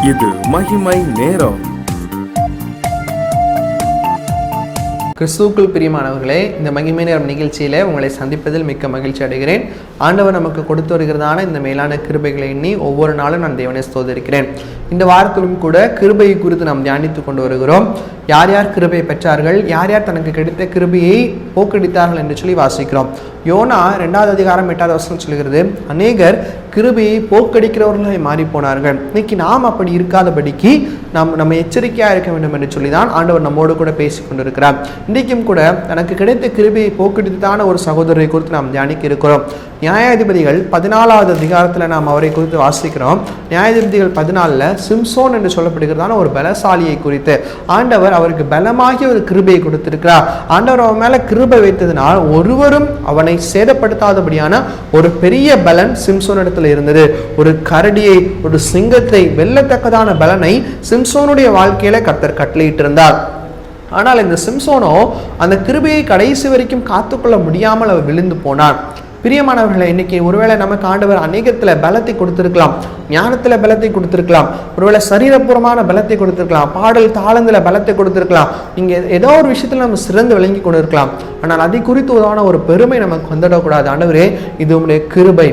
இது மகிமை நேரம். கிறிஸ்துவுக்குள் பிரியமானவர்களே, இந்த மகிமை நேரம் நிகழ்ச்சியில உங்களை சந்திப்பதில் மிக்க மகிழ்ச்சி அடைகிறேன். ஆண்டவர் நமக்கு கொடுத்து வருகிறதான இந்த மேலான கிருபைகளை எண்ணி ஒவ்வொரு நாளும் நான் தேவனை ஸ்தோத்திரிக்கிறேன். இந்த வாரத்திலும் கூட கிருபையை குறித்து நாம் தியானித்து கொண்டு வருகிறோம். யார் யார் கிருபையை பெற்றார்கள், யார் யார் தனக்கு கிடைத்த கிருபையை போக்கடித்தார்கள் என்று சொல்லி வாசிக்கிறோம். யோனா 2வது அதிகாரம் 8வது வசனம் சொல்கிறது, அநேகர் கிருபையை போக்கடிக்கிறவர்களாய் மாறி போனார்கள். இன்னைக்கு நாம் அப்படி இருக்காதபடிக்கு நம்ம எச்சரிக்கையாக இருக்க வேண்டும் என்று சொல்லி தான் ஆண்டவர் நம்மோடு கூட பேசி கொண்டிருக்கிறார். இன்றைக்கும் கூட தனக்கு கிடைத்த கிருபையை போக்கடித்தான ஒரு சகோதரரை குறித்து நாம் தியானிக்க இருக்கிறோம். நியாயாதிபதிகள் 14வது அதிகாரத்தில் நாம் அவரை குறித்து வாசிக்கிறோம். நியாயாதிபதிகள் 14 சிம்சோன் என்று சொல்லப்படுகிறதான ஒரு பலசாலியை குறித்து ஆண்டவர் அவருக்கு பலமாகிய ஒரு கிருபையை கொடுத்திருக்கிறார். ஆண்டவர் அவன் மேல கிருபை வைத்ததினால் ஒருவரும் அவனை சேதப்படுத்தாதபடியான ஒரு பெரிய பலன் சிம்சோன் இடத்துல இருந்தது. ஒரு கரடியை, ஒரு சிங்கத்தை வெல்லத்தக்கதான பலனை சிம்சோனுடைய வாழ்க்கையில கர்த்தர் கட்டளையிட்டு இருந்தார். ஆனால் இந்த சிம்சோனோ அந்த கிருபையை கடைசி வரைக்கும் காத்துக்கொள்ள முடியாமல் அவர் விழுந்து போனான். பிரியமானவர்களை, இன்னைக்கு ஒருவேளை நமக்கு ஆண்டவர் அநேகத்துல பலத்தை கொடுத்திருக்கலாம், ஞானத்துல பலத்தை கொடுத்திருக்கலாம், ஒருவேளை சரீரபூர்வமான பலத்தை கொடுத்திருக்கலாம், பாடல் தாளத்துல பலத்தை கொடுத்திருக்கலாம், நீங்க ஏதோ ஒரு விஷயத்துல நம்ம சிறந்து விளங்கி கொண்டு இருக்கலாம். ஆனால் அதை குறித்து ஒரு பெருமை நமக்கு வந்துடக்கூடாது. ஆண்டவரே, இது உங்களுடைய கிருபை.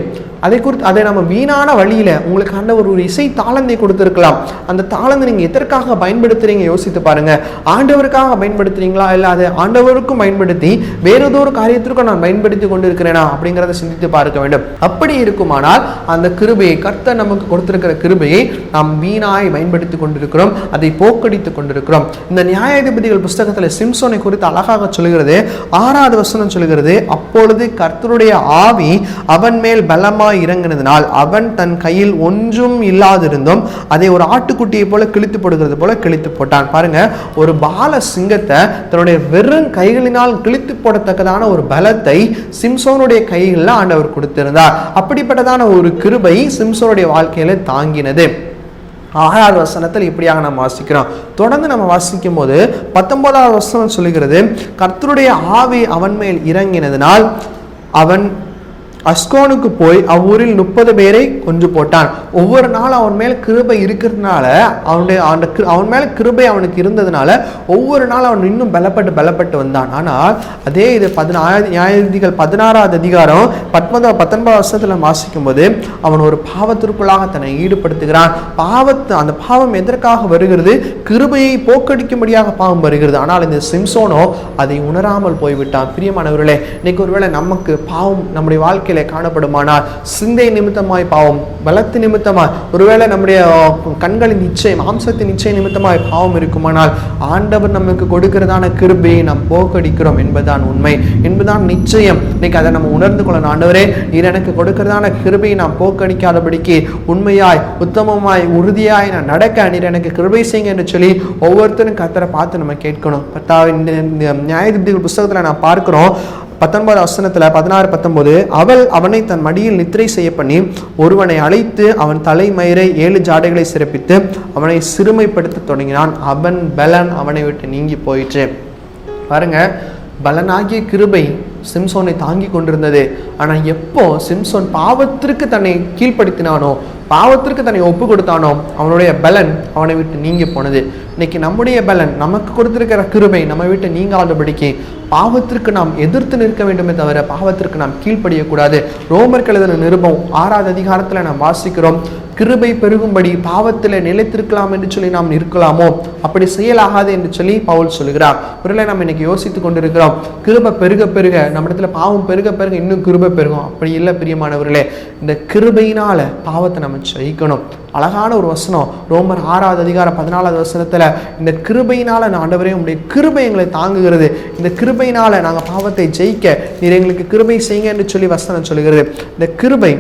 அதை நம்ம வீணான வழியில உங்களுக்கு ஆண்டவர் ஒரு இசை தாளந்தை கொடுத்திருக்கலாம். அந்த தாளந்தை நீங்க எதற்காக பயன்படுத்துறீங்க யோசித்து பாருங்க. ஆண்டவருக்காக பயன்படுத்துறீங்களா, இல்ல அதை ஆண்டவருக்கும் பயன்படுத்தி வேற ஏதோ ஒரு காரியத்திற்கும் நான் பயன்படுத்தி கொண்டு இருக்கிறேனா அப்படிங்கிறத சிந்தித்து பார்க்க வேண்டும். அப்படி இருக்குமானால் அந்த கிருபையை, கர்த்தர் நமக்கு கொடுத்திருக்கிற கிருபையை நாம் வீணாய் பயன்படுத்தி கொண்டிருக்கிறோம், அதை போக்கடித்துக் கொண்டிருக்கிறோம். இந்த நியாயாதிபதிகள் புஸ்தகத்துல சிம்சோனை குறித்து அழகாக சொல்கிறது. 6வது வசனம் சொல்கிறது, அப்பொழுது கர்த்தருடைய ஆவி அவன் மேல் பலமா இறங்கினதினால் அவன் தன் கையில் ஒன்றும் இல்லாதிருந்தும் அதை ஒரு ஆட்டுக்குட்டியை போல கிழித்து போடுகிறது போல கிழித்து போட்டான். பாருங்க, ஒரு பால சிங்கத்தை தன்னுடைய வெறும் கைகளினால் கிழித்து போடத்தக்கதான ஒரு பலத்தை சிம்சோனுடைய கைகளில் ஆண்டவர் கொடுத்திருந்தார். அப்படிப்பட்டதான ஒரு கிருபை சிம்சோனுடைய வாழ்க்கையில தாங்கினது. 6வது வசனத்தில் இப்படியாக நாம் வாசிக்கிறோம். தொடர்ந்து நம்ம வாசிக்கும் போது 19வது வசனம் சொல்லுகிறது, கர்த்தருடைய ஆவி அவன் மேல் இறங்கினதினால் அவன் அஸ்கோனுக்கு போய் அவ்வூரில் 30 பேரை கொன்று போட்டான். ஒவ்வொரு நாள் அவன் மேல கிருபை இருக்கிறதுனால, அவன் மேல கிருபை அவனுக்கு இருந்ததுனால ஒவ்வொரு நாள் அவன் இன்னும் பலப்பட்டு வந்தான். ஆனால் அதே இது நியாயாதிபதிகள் 16வது அதிகாரம் 19 வருஷத்துல வாசிக்கும் போது அவன் ஒரு பாவத்திற்குள்ளாக தன்னை ஈடுபடுத்துகிறான். அந்த பாவம் எதற்காக வருகிறது? கிருபையை போக்கடிக்கும்படியாக பாவம் வருகிறது. ஆனால் இந்த சிம்சோனோ அதை உணராமல் போய்விட்டான். பிரியமானவர்களே, இன்னைக்கு ஒருவேளை நமக்கு பாவம் நம்முடைய வாழ்க்கை காணப்படுமானால், சிந்தை நிமித்தமாய் பாவம், பலத்து நிமித்தமாய், ஒருவேளை நம்முடைய கண்களின் இச்சை, மாம்சத்தின் இச்சை நிமித்தமாய் பாவம் இருக்குமானால் ஆண்டவர் நமக்கு கொடுக்கிறதான கிருபையை நாம் போக்கடிக்கிறோம் என்பதுதான் உண்மை, என்பதுதான் நிச்சயம். இன்னைக்கு அதை நம்ம உணர்ந்து கொள்ளணும். ஆண்டவரே, நீர் எனக்கு கொடுக்கிறதான கிருபையை நான் போக்கடிக்காதபடிக்கு உண்மையாய், உத்தமமாய், உறுதியாய் நான் நடக்க நீர் எனக்கு கிருபை செய்யுங்க என்று சொல்லி ஒவ்வொருத்தரும் கர்த்தரை பார்த்து நம்ம கேட்கணும். நியாயாதிபதிகள் புஸ்தகத்துல நான் பார்க்கிறோம் 19வது வசனத்துல 16-19, அவள் அவனை தன் மடியில் நித்திரை செய்ய பண்ணி ஒருவனை அழைத்து அவன் தலைமயிரை 7 ஜாடைகளை சிறப்பித்து அவனை சிறுமைப்படுத்த தொடங்கினான். அவன் பலன் அவனை விட்டு நீங்கி போயிற்று. பாருங்க, பலனாகிய கிருபை சிம்சோனை தாங்கி கொண்டிருந்தது. ஆனா எப்போ சிம்சோன் பாவத்திற்கு தன்னை கீழ்ப்படுத்தினானோ, பாவத்திற்கு தன்னை ஒப்பு கொடுத்தானோ, அவனுடைய பலன் அவனை விட்டு நீங்கி போனது. இன்னைக்கு நம்முடைய பலன், நமக்கு கொடுத்திருக்கிற கிருபை நம்ம விட்டு நீங்காதபடிக்கு பாவத்திற்கு நாம் எதிர்த்து நிற்க வேண்டுமே தவிர பாவத்திற்கு நாம் கீழ்ப்படியக்கூடாது. ரோமர்கள் எழுதின நிருபம் 6வது அதிகாரத்துல நாம் வாசிக்கிறோம், கிருபை பெருகும்படி பாவத்தில் நிலைத்திருக்கலாம் என்று சொல்லி நாம் இருக்கலாமோ, அப்படி செய்யலாகாது என்று சொல்லி பவுல் சொல்லுகிறார். ஒருவேளை நம்ம இன்னைக்கு யோசித்துக் கொண்டிருக்கிறோம், கிருபை பெருக பெருக நம்ம இடத்துல பாவம் பெருக பெருக இன்னும் கிருபை பெருகும். அப்படி இல்லை பிரியமானவர்களே, இந்த கிருபையினால பாவத்தை நம்ம ஜெயிக்கணும். அழகான ஒரு வசனம் ரோமர் 6வது அதிகாரம் 14வது வசனத்துல, இந்த கிருபையினால ஆண்டவரே உங்களுடைய கிருபை எங்களை தாங்குகிறது, இந்த கிருபையினால நாங்கள் பாவத்தை ஜெயிக்க நீர் எங்களுக்கு கிருபை செய்யுங்க என்று சொல்லி வசனம் சொல்லுகிறது. இந்த கிருபை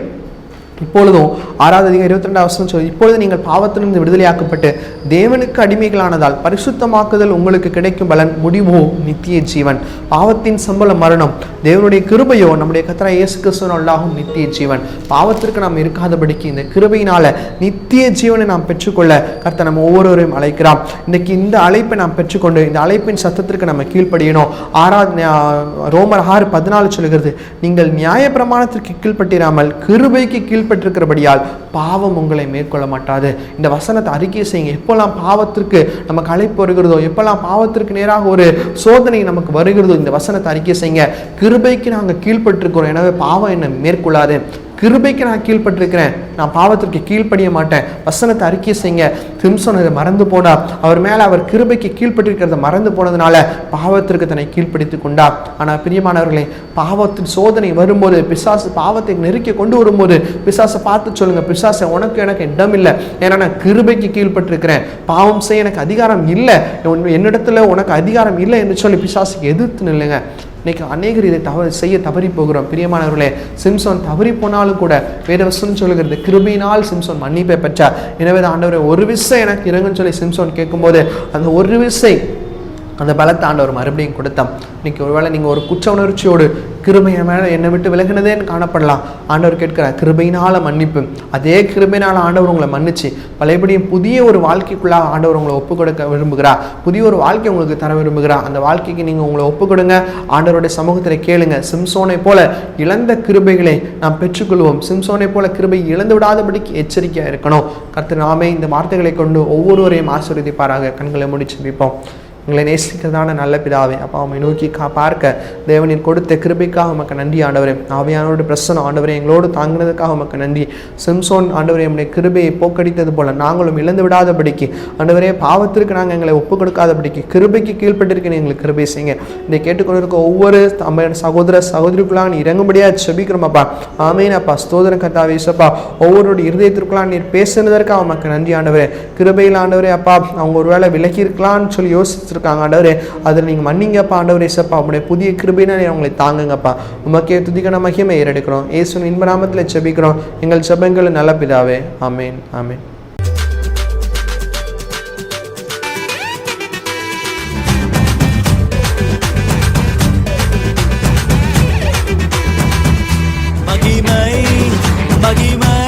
இப்பொழுதும் 6வது அதிகாரம் 22வது வசனம் சொல்லி, இப்பொழுது நீங்கள் பாவத்திலிருந்து விடுதலையாக்கப்பட்டு தேவனுக்கு அடிமைகளானதால் பரிசுத்தமாக்குதல் உங்களுக்கு கிடைக்கும் பலன் முடிவோ நித்திய ஜீவன். பாவத்தின் சம்பளம் மரணம், தேவனுடைய கிருபையோ நம்முடைய கர்த்தராகிய இயேசு கிறிஸ்துவின் அல்லாஹ்வும் நித்திய ஜீவன். பாவத்திற்கு நாம் இருக்காதபடிக்கு இந்த கிருபையினால நித்திய ஜீவனை நாம் பெற்றுக்கொள்ள கர்த்தர் நம்ம ஒவ்வொருவரையும் அழைக்கிறார். இன்னைக்கு இந்த அழைப்பை நாம் பெற்றுக்கொண்டு இந்த அழைப்பின் சத்தத்திற்கு நம்ம கீழ்ப்படியணும். ரோமர் 6:14 சொல்கிறது, நீங்கள் நியாய பிரமாணத்திற்கு கீழ்ப்பட்டிராமல் கிருபைக்கு கீழ்ப்பட்டிருக்கிறபடியால் பாவம் உங்களை மேற்கொள்ள மாட்டாது. இந்த வசனத்தை அறிக்கை செய்யுங்க. எப்போல்லாம் பாவத்திற்கு நமக்கு அழைப்பு வருகிறதோ, எப்பெல்லாம் பாவத்திற்கு நேராக ஒரு சோதனை நமக்கு வருகிறதோ, இந்த வசனத்தை அறிக்கை செய்யுங்க. கிருபைக்கு நாங்கள் கீழ்ப்பட்டிருக்கிறோம், எனவே பாவம் என்னை மேற்கொள்ளாது. கிருபைக்கு நான் கீழ்ப்பட்டிருக்கிறேன், நான் பாவத்திற்கு கீழ்ப்படிய மாட்டேன். வசனத்தை அறிக்கை செய்யுங்க. சிம்சோன் இதை மறந்து போனார். அவர் மேலே அவர் கிருபைக்கு கீழ்ப்பட்டிருக்கிறத மறந்து போனதுனால பாவத்திற்கு தன்னை கீழ்ப்படுத்தி கொண்டார். ஆனால் பிரியமானவர்களே, பாவத்தின் சோதனை வரும்போது, பிசாசு பாவத்தை நெருக்கி கொண்டு வரும்போது பிசாசை பார்த்து சொல்லுங்க, பிசாசை உனக்கு எனக்கு இடம் இல்லை, ஏன்னா நான் கிருபைக்கு கீழ்ப்பட்டிருக்கிறேன், பாவம் செய்ய எனக்கு அதிகாரம் இல்லை, என்னிடத்துல உனக்கு அதிகாரம் இல்லை என்று சொல்லி பிசாசுக்கு எதிர்த்து நில்லுங்க. இன்னைக்கு அநேகர் இதை செய்ய தவறி போகிறோம். பிரியமானவர்களே, சிம்சோன் தவறி போனாலும் கூட வேதவசனம் சொல்லுகிறது, கிருபையினால் சிம்சோன் மன்னிப்பை பெற்றார். எனவே ஆண்டவரே ஒரு விசை எனக்கு இறங்குன்னு சொல்லி சிம்சோன் கேட்கும்போது அந்த ஒரு விசை அந்த பலத்தை ஆண்டவர் மறுபடியும் கொடுத்தான். இன்னைக்கு ஒருவேளை நீங்கள் ஒரு குற்ற உணர்ச்சியோடு கிருபையை மேலே என்னை விட்டு விலகினதேன்னு காணப்படலாம். ஆண்டவர் கேட்கிறார் கிருபையினால் மன்னிப்பு. அதே கிருபையினால் ஆண்டவர் உங்களை மன்னிச்சு பழையபடியும் புதிய ஒரு வாழ்க்கைக்குள்ளாக ஆண்டவர் உங்களை ஒப்புக் கொடுக்க விரும்புகிறார். புதிய ஒரு வாழ்க்கை உங்களுக்கு தர விரும்புகிறார். அந்த வாழ்க்கைக்கு நீங்கள் உங்களை ஒப்புக் கொடுங்க. ஆண்டவருடைய சமூகத்தில் கேளுங்க. சிம்சோனை போல இழந்த கிருபைகளை நாம் பெற்றுக்கொள்வோம். சிம்சோனை போல கிருபை இழந்து விடாதபடிக்கு எச்சரிக்கையாக இருக்கணும். கர்த்தர் நாமே இந்த வார்த்தைகளை கொண்டு ஒவ்வொருவரையும் ஆசீர்வதிப்பாராக. கண்களை முடிச்சு வைப்போம். உங்களை நேசிக்கிறதான நல்ல பிதாவே, அப்பா உண்மை நோக்கி பார்க்க தேவனின் கொடுத்த கிருபைக்காக உமக்கு நன்றி ஆண்டவரே. ஆவியானவருடைய பிரசனம் ஆண்டவரே எங்களோடு தாங்கினதுக்காக உமக்கு நன்றி. சிம்சோன் ஆண்டவரே நம்முடைய கிருபையை போக்கடித்தது போல நாங்களும் இழந்து விடாதபடிக்கு ஆண்டவரே, பாவத்திற்கு நாங்கள் எங்களை ஒப்புக் கொடுக்காதபடிக்கு கிருபைக்கு கீழ்ப்பட்டிருக்க எங்களுக்கு கிருபை செய்யுங்க. இதை கேட்டுக்கொண்டிருக்க ஒவ்வொரு சகோதர சகோதரிக்குள்ளாக நீ இறங்கும்படியாக செபிக்கிறோம் அப்பா. ஆமேன் அப்பா. ஸ்தோத்திரம் கர்த்தாவே. இயேசுப்பா, ஒவ்வொருடைய இருதயத்திற்குள்ளாக நீர் பேசுனதற்காக உமக்கு நன்றி ஆண்டவரே. கிருபையில் ஆண்டவரே அப்பா, அவங்க ஒருவேளை விலகி இருக்கலாம்னு சொல்லி யோசிச்சிருக்காங்க ஆண்டவரே, அதில் நீங்கள் மன்னிங்கப்பா ஆண்டவரே. இயேசுப்பா, உங்களுடைய புதிய கிருபையினா உங்களை தாங்குங்கப்பா. உமக்கே துதிக்கான மகிமை ஏறெடுக்கிறோம். இயேசுவின் இன்ப நாமத்தில் செபிக்கிறோம் எங்கள் ஜெபங்கள் நல்ல பிதாவே. ஆமேன் ஆமேன். மகிமை மகிமை